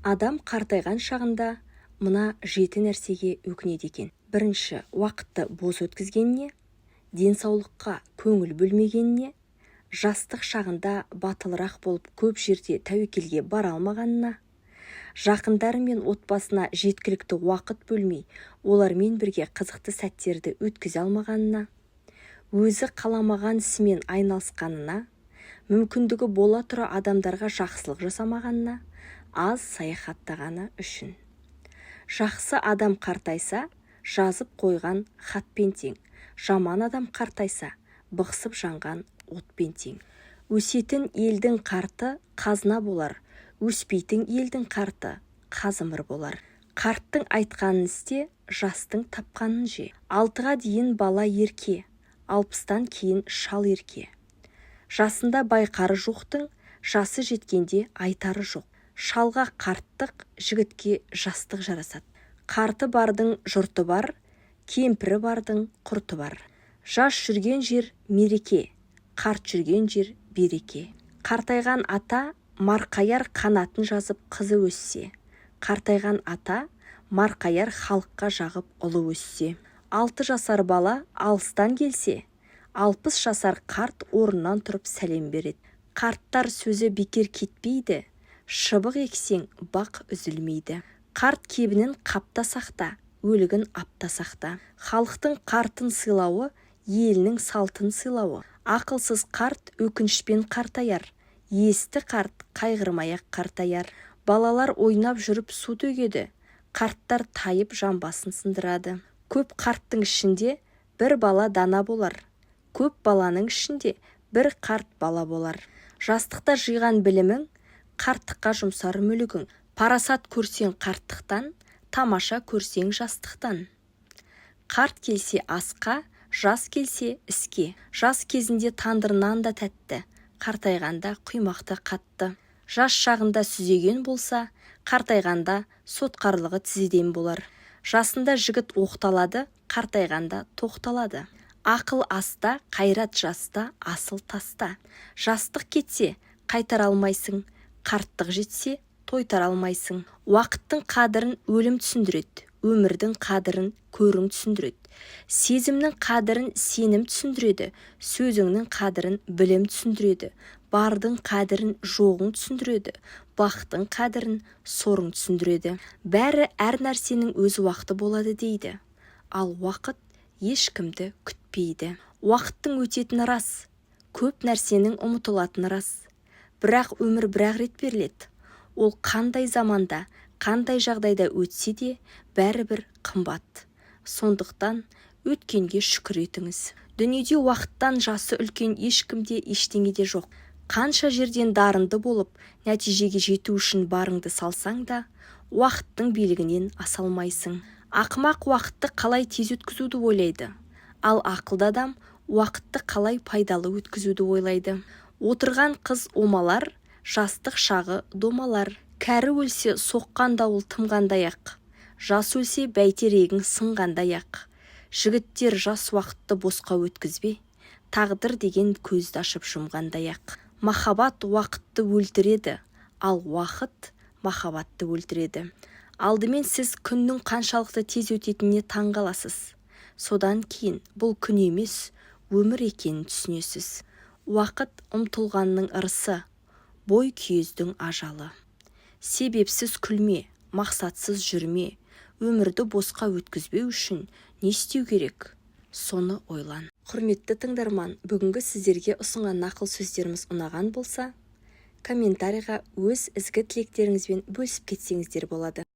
Адам қартайған шағында мына 7 нәрсеге өкінеді екен. Бірінші, уақытты бос өткізгеніне, денсаулыққа көңіл бөлмегеніне, жастық шағында батылырақ болып көп жерде тәуекелге бара алмағанына, жақындары мен отбасына жеткілікті уақыт бөлмей, олармен бірге қызықты сәттерді өткізе алмағанына, өзі қаламаған ісімен айналысқанына, мүмкіндігі бола тұра адамдарға жақсылық жасамағанына, аз саяхаттағаны үшін. Жақсы адам қартайса, жазып қойған хатпен тең. Жаман адам қартайса, бықсып жанған отпен тең. Өсетін елдің қарты қазына болар, өспейтін елдің қарты қазымыр болар. Қарттың айтқанын істе, жастың тапқанын же. 6-ға дейін бала ерке, 60-тан кейін шал ерке. Жасында байқары жоқтың, жасы жеткенде айтары жоқ. Шалға қарттық, жігітке жастық жарасады. Қарты бардың жұрты бар, кемпірі бардың құрты бар. Жас жүрген жер мереке, қарт жүрген жер береке. Қартайған ата марқаяр қанатын жазып қызы өссе. Қартайған ата марқаяр халыққа жағып ұлы өссе. 6 жасар бала алыстан келсе, 60 жасар қарт орнынан тұрып сәлем береді. Қарттар сөзі бекер кетпейді, шыбық ексең бақ үзілмейді. Қарт кебінін қапта сақта, өлігін апта сақта. Халықтың қартын сыйлауы, елінің салтын сыйлауы. Ақылсыз қарт өкінішпен қартаяр, есті қарт қайғырмай-ақ қартаяр. Балалар ойнап жүріп су төгеді, қарттар тайып жамбасын сындырады. Көп қарттың ішінде бір бала дана болар, көп баланың ішінде бір қарт бала болар. Жастықта жиған білімің, қарттыққа жұмсар мүлігің. Парасат көрсең қарттықтан, тамаша көрсең жастықтан. Қарт келсе асқа, жас келсе іске. Жас кезінде тандырынан да тәтті, қартайғанда құймақты қатты. Жас шағында сүзеген болса, қартайғанда сотқарлығы тізеден болар. Жасында жігіт оқталады, қартайғанда тоқталады. Ақыл аста, қайрат жаста, асыл таста. Жастық кетсе, қайтар алмайсың, қарттық жетсе, тойтар алмайсың. Уақыттың қадірін өлім түсіндіреді, өмірдің қадірін көрің түсіндіреді. Сезімнің қадірін сенім түсіндіреді, сөзіңнің қадірін білім түсіндіреді. Бардың қадірін жоғың түсіндіреді, бақтың қадірін сорың түсіндіреді. Бәрі әр нәрсенің өз уақыты болады дейді. Ал уақыт ешкімді күтпейді. Уақыттың өтетіні рас, көп нәрсенің ұмытылатыны рас. Бірақ өмір бір-ақ рет беріледі. Ол қандай заманда, қандай жағдайда өтсе де бәрібір қымбат. Сондықтан өткенге шүкір етіңіз. Дүниеде уақыттан жасы үлкен ешкімде ештеңеде жоқ. Қанша жерден дарынды болып, нәтижеге жету үшін барыңды салсаң да, уақыттың билігінен аса алмайсың. Ақымақ уақытты қалай тез өткізуді ойлайды, ал ақылды адам уақытты қалай пайдалы өткізуді ойлайды. Отырған қыз омалар, жастық шағы домалар. Кәрі өлсе соққан дауыл тымғандай-ақ, жас өлсе бәйтерегің сынғандай-ақ. Жігіттер жас уақытты босқа өткізбе, тағдыр деген көзді ашып жұмғандай-ақ. Махаббат уақытты өлтіреді, ал уақыт махаббатты өлтіреді. Алдымен сіз күннің қаншалықты тез өтетініне таңғаласыз. Содан кейін бұл күн емес, өмір екенін түсінесіз. Уақыт ұмтылғанның ырысы, бой күйездің ажалы. Себепсіз күлме, мақсатсыз жүрме. Өмірді босқа өткізбеу үшін не істеу керек? Соны ойлан. Құрметті тыңдарман, бүгінгі сіздерге ұсынған нақыл сөздеріміз ұнаған болса, комментарийға өз ізгі тілектеріңізбен бөлісіп кетсеңіздер болады.